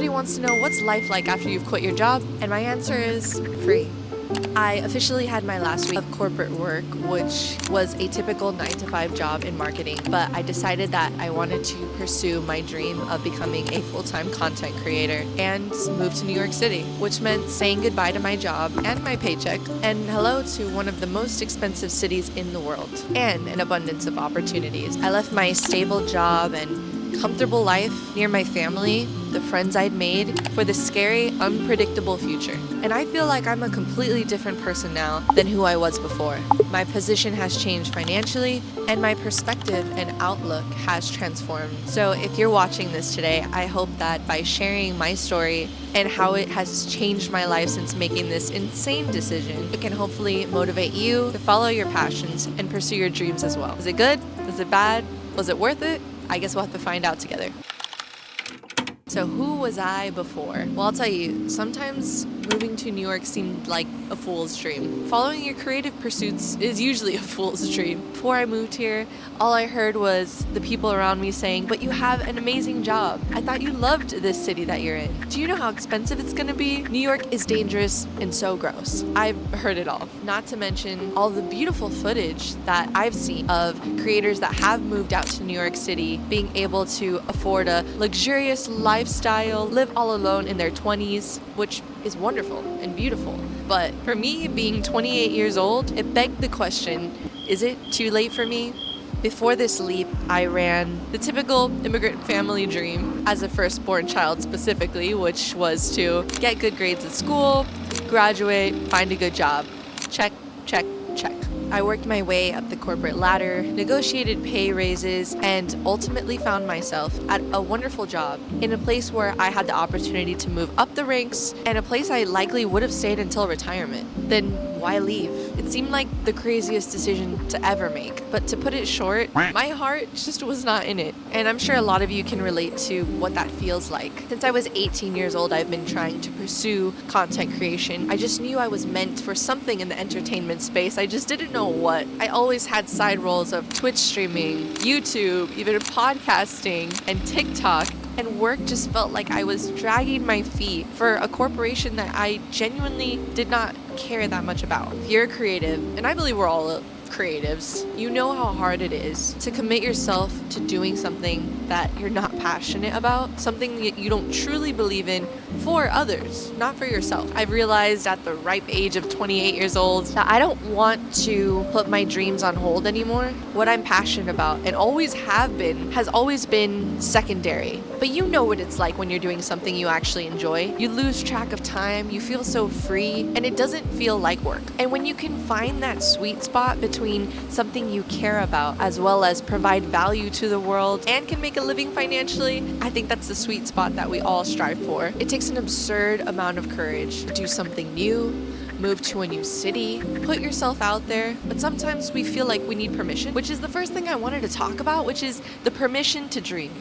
Everybody wants to know, what's life like after you've quit your job? And my answer is free. I officially had my last week of corporate work, which was a typical 9-to-5 job in marketing, but I decided that I wanted to pursue my dream of becoming a full-time content creator and move to New York City, which meant saying goodbye to my job and my paycheck and hello to one of the most expensive cities in the world and an abundance of opportunities. I left my stable job and comfortable life near my family, the friends I'd made, for the scary, unpredictable future. And I feel like I'm a completely different person now than who I was before. My position has changed financially, and my perspective and outlook has transformed. So if you're watching this today, I hope that by sharing my story and how it has changed my life since making this insane decision, it can hopefully motivate you to follow your passions and pursue your dreams as well. Was it good? Was it bad? Was it worth it? I guess we'll have to find out together. So who was I before? Well, I'll tell you, sometimes moving to New York seemed like a fool's dream. Following your creative pursuits is usually a fool's dream. Before I moved here, all I heard was the people around me saying, but you have an amazing job. I thought you loved this city that you're in. Do you know how expensive it's gonna be? New York is dangerous and so gross. I've heard it all. Not to mention all the beautiful footage that I've seen of creators that have moved out to New York City being able to afford a luxurious lifestyle, live all alone in their 20s, which is wonderful and beautiful. But for me, being 28 years old, it begged the question, is it too late for me? Before this leap, I ran the typical immigrant family dream as a firstborn child specifically, which was to get good grades at school, graduate, find a good job. Check, check, check. I worked my way up the corporate ladder, negotiated pay raises, and ultimately found myself at a wonderful job in a place where I had the opportunity to move up the ranks and a place I likely would have stayed until retirement. Then why leave? It seemed like the craziest decision to ever make. But to put it short, my heart just was not in it. And I'm sure a lot of you can relate to what that feels like. Since I was 18 years old, I've been trying to pursue content creation. I just knew I was meant for something in the entertainment space. I just didn't know what. I always had side roles of Twitch streaming, YouTube, even podcasting, and TikTok. And work just felt like I was dragging my feet for a corporation that I genuinely did not care that much about. If you're a creative, and I believe we're all creatives, you know how hard it is to commit yourself to doing something that you're not passionate about, something that you don't truly believe in for others, not for yourself. I've realized at the ripe age of 28 years old that I don't want to put my dreams on hold anymore. What I'm passionate about and always have been has always been secondary. But you know what it's like when you're doing something you actually enjoy. You lose track of time, you feel so free, and it doesn't feel like work. And when you can find that sweet spot between something you care about as well as provide value to the world and can make a living financially, I think that's the sweet spot that we all strive for. It takes an absurd amount of courage to do something new, move to a new city, put yourself out there, but sometimes we feel like we need permission, which is the first thing I wanted to talk about, which is the permission to dream.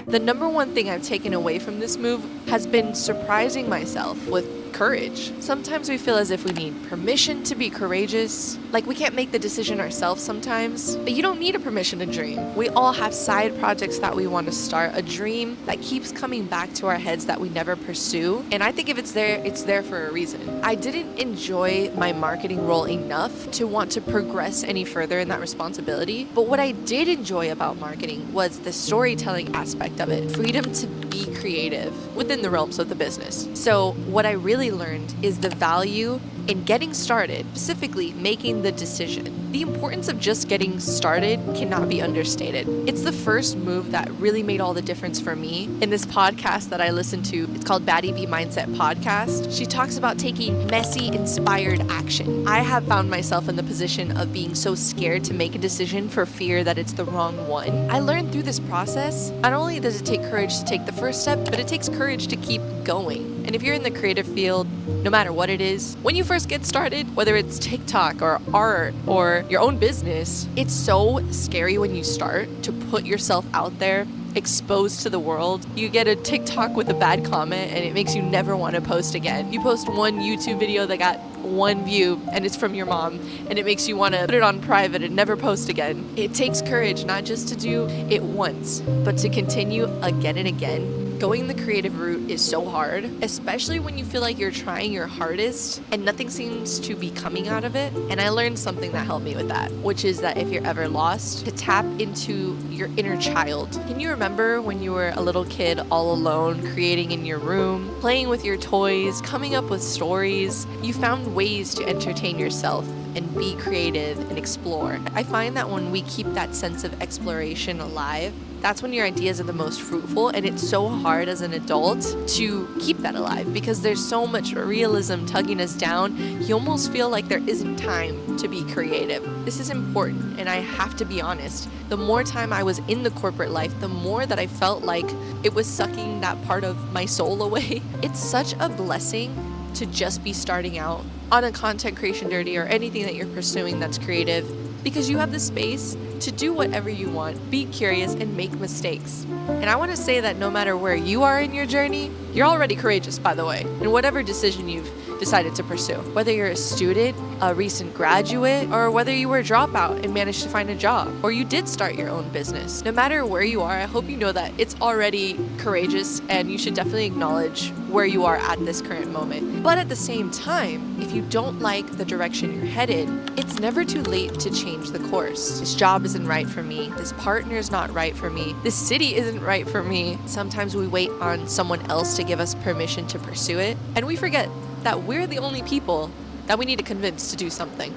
The number one thing I've taken away from this move has been surprising myself with courage. Sometimes we feel as if we need permission to be courageous, like we can't make the decision ourselves sometimes, but you don't need a permission to dream. We all have side projects that we want to start, a dream that keeps coming back to our heads that we never pursue, and I think if it's there for a reason. I didn't enjoy my marketing role enough to want to progress any further in that responsibility, but what I did enjoy about marketing was the storytelling aspect of it, freedom to be creative within the realms of the business. So what I really learned is the value in getting started, specifically making the decision. The importance of just getting started cannot be understated. It's the first move that really made all the difference for me. In this podcast that I listen to, it's called Baddie B Mindset Podcast. She talks about taking messy, inspired action. I have found myself in the position of being so scared to make a decision for fear that it's the wrong one. I learned through this process, not only does it take courage to take the first step, but it takes courage to keep going. And if you're in the creative field, no matter what it is, when you first get started, whether it's TikTok or art or your own business, it's so scary when you start to put yourself out there, exposed to the world. You get a TikTok with a bad comment and it makes you never want to post again. You post one YouTube video that got 1 view and it's from your mom and it makes you want to put it on private and never post again. It takes courage not just to do it once, but to continue again and again. Going the creative route is so hard, especially when you feel like you're trying your hardest and nothing seems to be coming out of it. And I learned something that helped me with that, which is that if you're ever lost, to tap into your inner child. Can you remember when you were a little kid all alone, creating in your room, playing with your toys, coming up with stories? You found ways to entertain yourself and be creative and explore. I find that when we keep that sense of exploration alive, that's when your ideas are the most fruitful, and it's so hard as an adult to keep that alive because there's so much realism tugging us down. You almost feel like there isn't time to be creative. This is important, and I have to be honest. The more time I was in the corporate life, the more that I felt like it was sucking that part of my soul away. It's such a blessing to just be starting out on a content creation journey or anything that you're pursuing that's creative, because you have the space to do whatever you want, be curious, and make mistakes. And I want to say that no matter where you are in your journey, you're already courageous, by the way, in whatever decision you've decided to pursue. Whether you're a student, a recent graduate, or whether you were a dropout and managed to find a job, or you did start your own business. No matter where you are, I hope you know that it's already courageous, and you should definitely acknowledge where you are at this current moment. But at the same time, if you don't like the direction you're headed, it's never too late to change the course. This job isn't right for me. This partner is not right for me. This city isn't right for me. Sometimes we wait on someone else to give us permission to pursue it, and we forget that we're the only people that we need to convince to do something.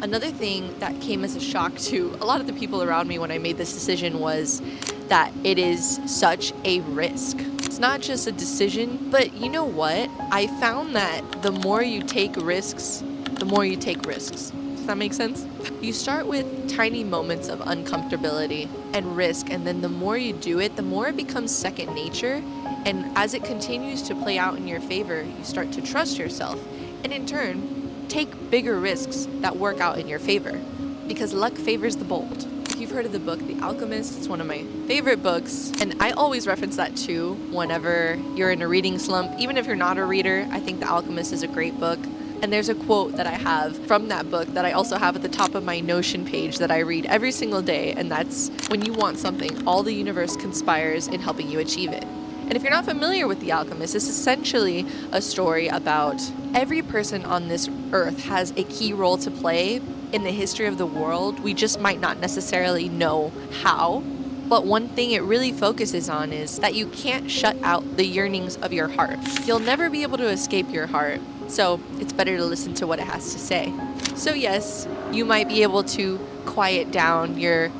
Another thing that came as a shock to a lot of the people around me when I made this decision was that it is such a risk. It's not just a decision, but you know what? I found that the more you take risks, the more you take risks. Does that make sense? You start with tiny moments of uncomfortability and risk, and then the more you do it, the more it becomes second nature. And as it continues to play out in your favor, you start to trust yourself, and in turn, take bigger risks that work out in your favor, because luck favors the bold. If you've heard of the book The Alchemist, it's one of my favorite books, and I always reference that too whenever you're in a reading slump. Even if you're not a reader, I think The Alchemist is a great book. And there's a quote that I have from that book that I also have at the top of my Notion page that I read every single day, and that's, when you want something, all the universe conspires in helping you achieve it. And if you're not familiar with The Alchemist, it's essentially a story about every person on this earth has a key role to play in the history of the world. We just might not necessarily know how. But one thing it really focuses on is that you can't shut out the yearnings of your heart. You'll never be able to escape your heart, so it's better to listen to what it has to say. So yes, you might be able to quiet down your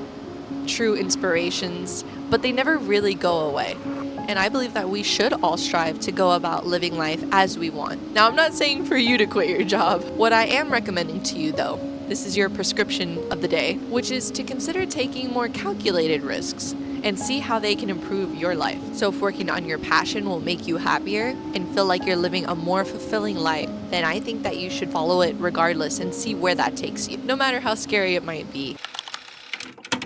true inspirations, but they never really go away. And I believe that we should all strive to go about living life as we want. Now, I'm not saying for you to quit your job. What I am recommending to you, though, this is your prescription of the day, which is to consider taking more calculated risks and see how they can improve your life. So if working on your passion will make you happier and feel like you're living a more fulfilling life, then I think that you should follow it regardless and see where that takes you, no matter how scary it might be.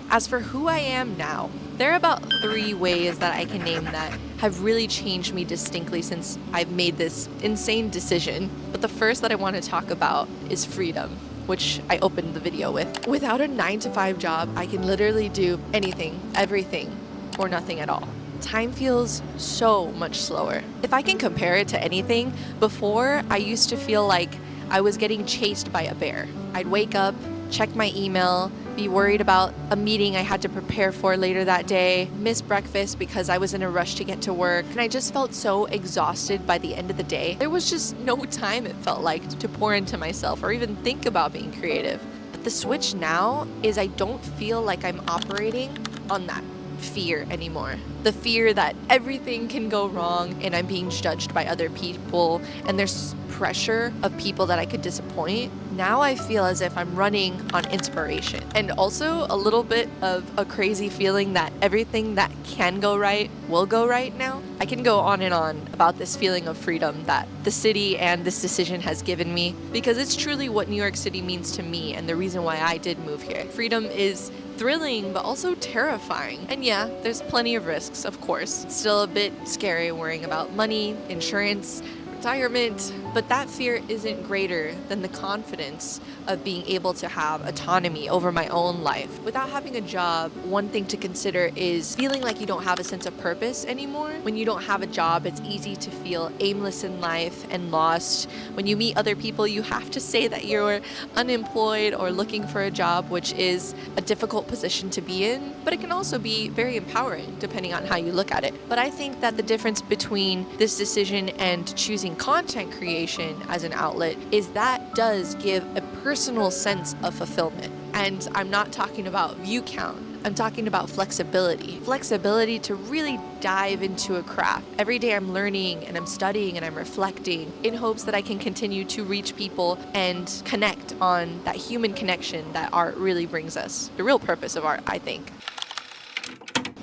As for who I am now, there are about 3 ways that I can name that have really changed me distinctly since I've made this insane decision. But the first that I want to talk about is freedom, which I opened the video with. Without a 9-to-5 job, I can literally do anything, everything, or nothing at all. Time feels so much slower. If I can compare it to anything, before I used to feel like I was getting chased by a bear. I'd wake up, check my email, be worried about a meeting I had to prepare for later that day, miss breakfast because I was in a rush to get to work, and I just felt so exhausted by the end of the day. There was just no time, it felt like, to pour into myself or even think about being creative. But the switch now is I don't feel like I'm operating on that fear anymore. The fear that everything can go wrong and I'm being judged by other people and there's pressure of people that I could disappoint. Now I feel as if I'm running on inspiration and also a little bit of a crazy feeling that everything that can go right will go right now. I can go on and on about this feeling of freedom that the city and this decision has given me, because it's truly what New York City means to me and the reason why I did move here. Freedom is thrilling, but also terrifying. And yeah, there's plenty of risks, of course. It's still a bit scary worrying about money, insurance, retirement, but that fear isn't greater than the confidence of being able to have autonomy over my own life. Without having a job, one thing to consider is feeling like you don't have a sense of purpose anymore. When you don't have a job, it's easy to feel aimless in life and lost. When you meet other people, you have to say that you're unemployed or looking for a job, which is a difficult position to be in, but it can also be very empowering depending on how you look at it. But I think that the difference between this decision and choosing content creation as an outlet is that does give a personal sense of fulfillment. And I'm not talking about view count. I'm talking about flexibility. Flexibility to really dive into a craft. Every day I'm learning and I'm studying and I'm reflecting in hopes that I can continue to reach people and connect on that human connection that art really brings us. The real purpose of art, I think.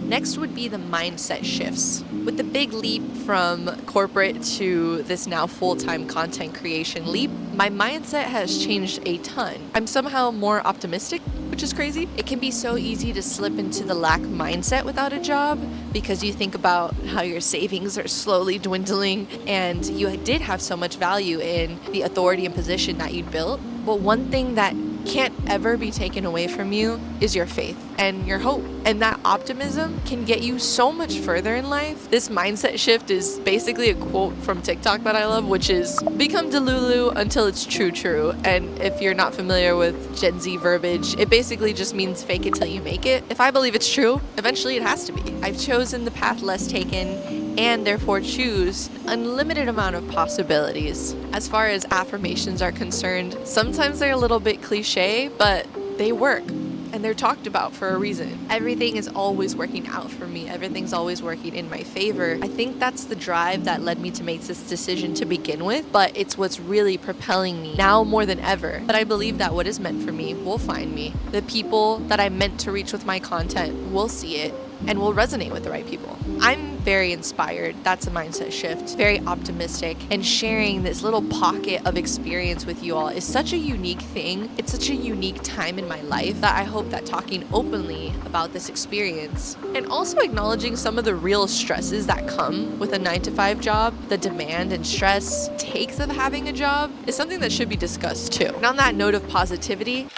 Next would be the mindset shifts. With the big leap from corporate to this now full-time content creation leap, my mindset has changed a ton. I'm somehow more optimistic, which is crazy. It can be so easy to slip into the lack mindset without a job because you think about how your savings are slowly dwindling and you did have so much value in the authority and position that you'd built. But one thing that can't ever be taken away from you is your faith and your hope. And that optimism can get you so much further in life. This mindset shift is basically a quote from TikTok that I love, which is become Delulu until it's true. And if you're not familiar with Gen Z verbiage, it basically just means fake it till you make it. If I believe it's true, eventually it has to be. I've chosen the path less taken and therefore choose unlimited amount of possibilities. As far as affirmations are concerned, sometimes they're a little bit cliche, but they work and they're talked about for a reason. Everything is always working out for me. Everything's always working in my favor. I think that's the drive that led me to make this decision to begin with, but it's what's really propelling me now more than ever. But I believe that what is meant for me will find me. The people that I'm meant to reach with my content will see it and will resonate with the right people. I'm very inspired. That's a mindset shift. Very optimistic. And sharing this little pocket of experience with you all is such a unique thing. It's such a unique time in my life that I hope that talking openly about this experience and also acknowledging some of the real stresses that come with a 9-to-5 job, the demand and stress takes of having a job is something that should be discussed too. And on that note of positivity,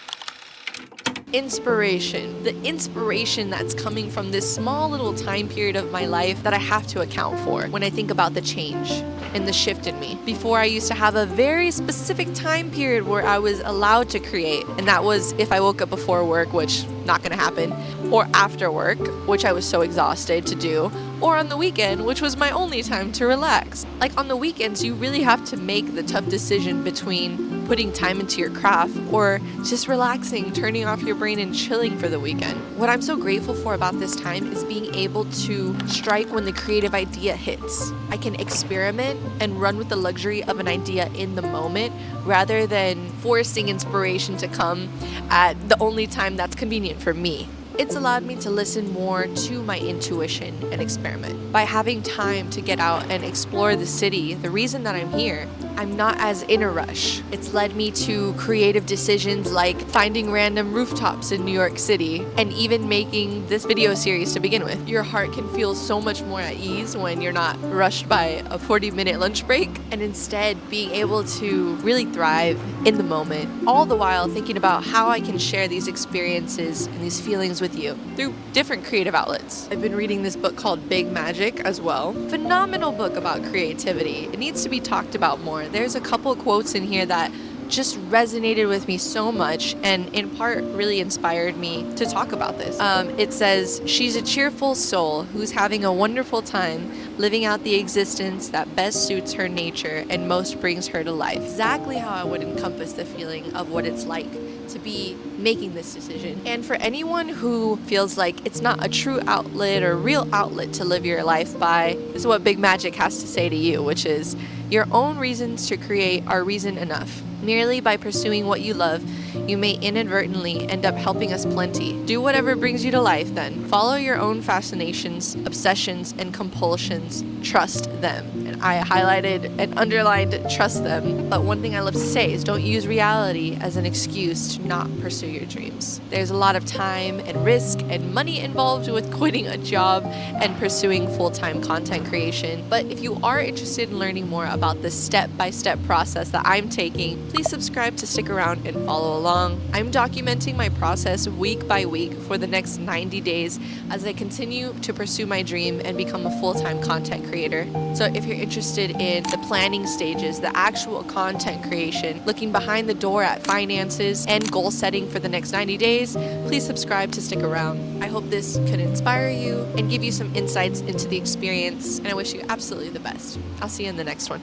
inspiration. The inspiration that's coming from this small little time period of my life that I have to account for when I think about the change and the shift in me. Before, I used to have a very specific time period where I was allowed to create, and that was if I woke up before work, which not gonna happen, or after work, which I was so exhausted to do, or on the weekend, which was my only time to relax. Like on the weekends, you really have to make the tough decision between putting time into your craft or just relaxing, turning off your brain and chilling for the weekend. What I'm so grateful for about this time is being able to strike when the creative idea hits. I can experiment and run with the luxury of an idea in the moment rather than forcing inspiration to come at the only time that's convenient for me. It's allowed me to listen more to my intuition and experiment. By having time to get out and explore the city, the reason that I'm here, I'm not as in a rush. It's led me to creative decisions like finding random rooftops in New York City and even making this video series to begin with. Your heart can feel so much more at ease when you're not rushed by a 40-minute lunch break and instead being able to really thrive in the moment, all the while thinking about how I can share these experiences and these feelings with you through different creative outlets. I've been reading this book called Big Magic as well. Phenomenal book about creativity. It needs to be talked about more. There's a couple quotes in here that just resonated with me so much and in part really inspired me to talk about this. It says, "She's a cheerful soul who's having a wonderful time living out the existence that best suits her nature and most brings her to life." Exactly how I would encompass the feeling of what it's like to be making this decision. And for anyone who feels like it's not a true outlet or real outlet to live your life by, this is what Big Magic has to say to you, which is your own reasons to create are reason enough. Merely by pursuing what you love, you may inadvertently end up helping us plenty. Do whatever brings you to life then. Follow your own fascinations, obsessions, and compulsions. Trust them. And I highlighted and underlined trust them. But one thing I love to say is don't use reality as an excuse to not pursue your dreams. There's a lot of time and risk and money involved with quitting a job and pursuing full-time content creation. But if you are interested in learning more about the step-by-step process that I'm taking, please subscribe to stick around and follow along. I'm documenting my process week by week for the next 90 days as I continue to pursue my dream and become a full-time content creator. So if you're interested in the planning stages, the actual content creation, looking behind the door at finances and goal setting for the next 90 days, please subscribe to stick around. I hope this could inspire you and give you some insights into the experience, and I wish you absolutely the best. I'll see you in the next one.